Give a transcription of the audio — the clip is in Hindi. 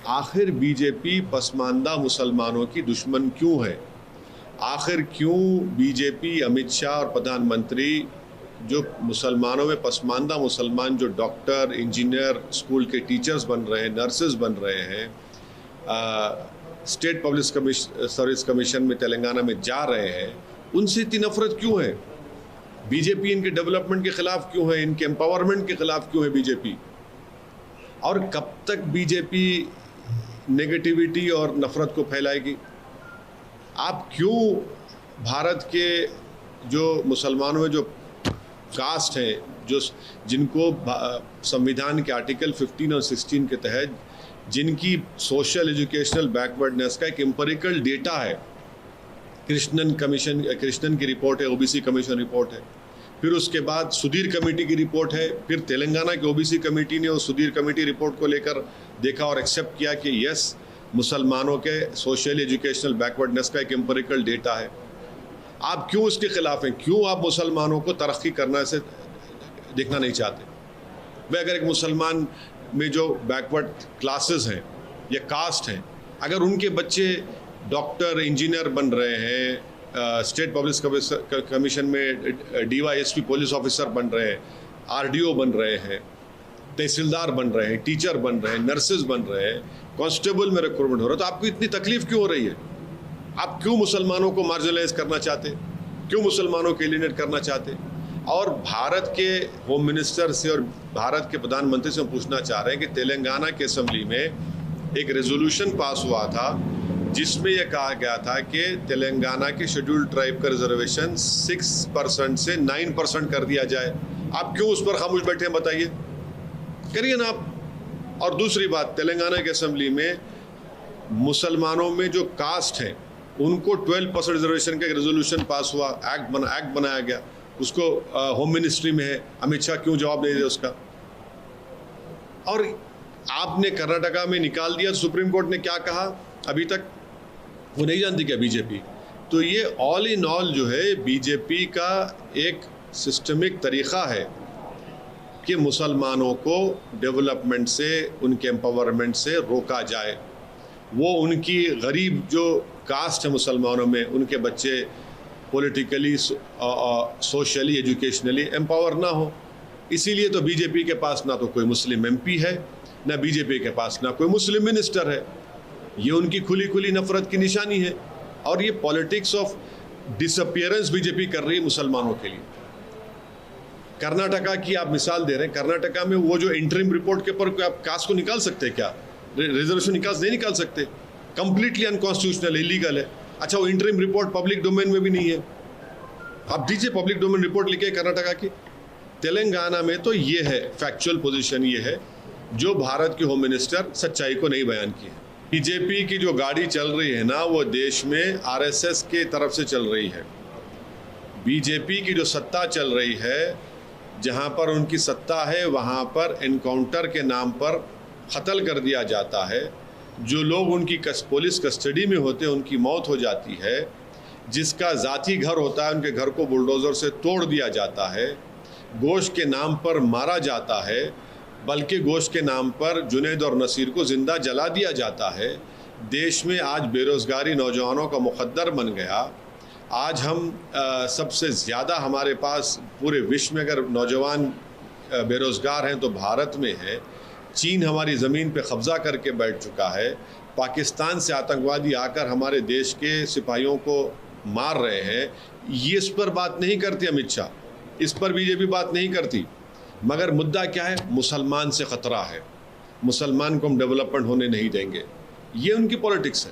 आखिर बीजेपी पसमानदा मुसलमानों की दुश्मन क्यों है? आखिर क्यों बीजेपी, अमित शाह और प्रधानमंत्री जो मुसलमानों में पसमानदा मुसलमान जो डॉक्टर, इंजीनियर, स्कूल के टीचर्स बन रहे हैं, नर्सेज बन रहे हैं, स्टेट पब्लिक सर्विस कमीशन में तेलंगाना में जा रहे हैं, उनसे इतनी नफरत क्यों है? बीजेपी इनके डेवलपमेंट के खिलाफ क्यों है? इनके एम्पावरमेंट के खिलाफ क्यों है बीजेपी? और कब तक बीजेपी नेगेटिविटी और नफरत को फैलाएगी? आप क्यों भारत के जो मुसलमानों में जो कास्ट हैं, जो जिनको संविधान के आर्टिकल 15 और 16 के तहत जिनकी सोशल एजुकेशनल बैकवर्डनेस का एक एम्पिरिकल डेटा है, कृष्णन की रिपोर्ट है, ओबीसी कमीशन रिपोर्ट है, फिर उसके बाद सुधीर कमेटी की रिपोर्ट है, फिर तेलंगाना की ओबीसी कमेटी ने उस सुधीर कमेटी रिपोर्ट को लेकर देखा और एक्सेप्ट किया कि यस, मुसलमानों के सोशल एजुकेशनल बैकवर्डनेस का एक एम्पिरिकल डेटा है। आप क्यों उसके खिलाफ हैं? क्यों आप मुसलमानों को तरक्की करना से देखना नहीं चाहते? वे अगर एक मुसलमान में जो बैकवर्ड क्लासेस हैं या कास्ट हैं, अगर उनके बच्चे डॉक्टर, इंजीनियर बन रहे हैं, स्टेट पब्लिक कमीशन में डीवाईएसपी पुलिस ऑफिसर बन रहे हैं, आरडीओ बन रहे हैं, तहसीलदार बन रहे हैं, टीचर बन रहे हैं, नर्सेज बन रहे हैं, कांस्टेबल में रिक्रूटमेंट हो रहा है, तो आपको इतनी तकलीफ क्यों हो रही है? आप क्यों मुसलमानों को मार्जिनलाइज करना चाहते? क्यों मुसलमानों को एलिनेट करना चाहते? और भारत के होम मिनिस्टर से और भारत के प्रधानमंत्री से हम पूछना चाह रहे हैं कि तेलंगाना के असेंबली में एक रेजोल्यूशन पास हुआ था जिसमें यह कहा गया था कि तेलंगाना के शेड्यूल्ड ट्राइब का रिजर्वेशन 6% से 9% कर दिया जाए। आप क्यों उस पर खामोश बैठे हैं? बताइए, करिए ना आप। और दूसरी बात, तेलंगाना के असेंबली में मुसलमानों में जो कास्ट हैं उनको 12% रिजर्वेशन का एक रेजोल्यूशन पास हुआ, एक्ट बनाया गया, उसको होम मिनिस्ट्री में है। अमित शाह क्यों जवाब नहीं दे उसका? और आपने कर्नाटका में निकाल दिया, सुप्रीम कोर्ट ने क्या कहा अभी तक वो नहीं जानती क्या बीजेपी? तो ये ऑल इन ऑल जो है बीजेपी का एक सिस्टमिक तरीक़ा है कि मुसलमानों को डेवलपमेंट से, उनके एम्पावरमेंट से रोका जाए। वो उनकी गरीब जो कास्ट है मुसलमानों में, उनके बच्चे पॉलिटिकली, सोशली, एजुकेशनली एम्पावर ना हो। इसीलिए तो बीजेपी के पास ना तो कोई मुस्लिम एमपी है, ना बीजेपी के पास ना कोई मुस्लिम मिनिस्टर है। ये उनकी खुली नफरत की निशानी है। और ये पॉलिटिक्स ऑफ डिसअपियरेंस बीजेपी कर रही है मुसलमानों के लिए। कर्नाटका की आप मिसाल दे रहे हैं, कर्नाटका में वो जो इंटरिम रिपोर्ट के ऊपर आप कास्ट को निकाल सकते हैं क्या? रिजर्वेशन नहीं निकाल सकते, कंप्लीटली अनकॉन्स्टिट्यूशनल, इलीगल है। अच्छा, वो इंटरिम रिपोर्ट पब्लिक डोमेन में भी नहीं है। आप दीजिए पब्लिक डोमेन रिपोर्ट लिखे कर्नाटका की। तेलंगाना में तो ये है, फैक्चुअल पोजीशन ये है जो भारत के होम मिनिस्टर सच्चाई को नहीं बयान की है। बीजेपी की जो गाड़ी चल रही है ना, वो देश में आरएसएस के तरफ से चल रही है। बीजेपी की जो सत्ता चल रही है, जहाँ पर उनकी सत्ता है वहाँ पर एनकाउंटर के नाम पर कत्ल कर दिया जाता है। जो लोग उनकी पुलिस कस्टडी में होते हैं उनकी मौत हो जाती है। जिसका ज़ाती घर होता है उनके घर को बुलडोज़र से तोड़ दिया जाता है। गोश्त के नाम पर मारा जाता है, बल्कि गोश्त के नाम पर जुनैद और नसीर को ज़िंदा जला दिया जाता है। देश में आज बेरोज़गारी नौजवानों का मुक़द्दर बन गया। आज हम सबसे ज़्यादा हमारे पास पूरे विश्व में अगर नौजवान बेरोज़गार हैं तो भारत में है। चीन हमारी ज़मीन पे कब्ज़ा करके बैठ चुका है। पाकिस्तान से आतंकवादी आकर हमारे देश के सिपाहियों को मार रहे हैं। ये इस पर बात नहीं करती अमित शाह, इस पर बीजेपी बात नहीं करती। मगर मुद्दा क्या है? मुसलमान से ख़तरा है, मुसलमान को हम डेवलपमेंट होने नहीं देंगे। ये उनकी पॉलिटिक्स है।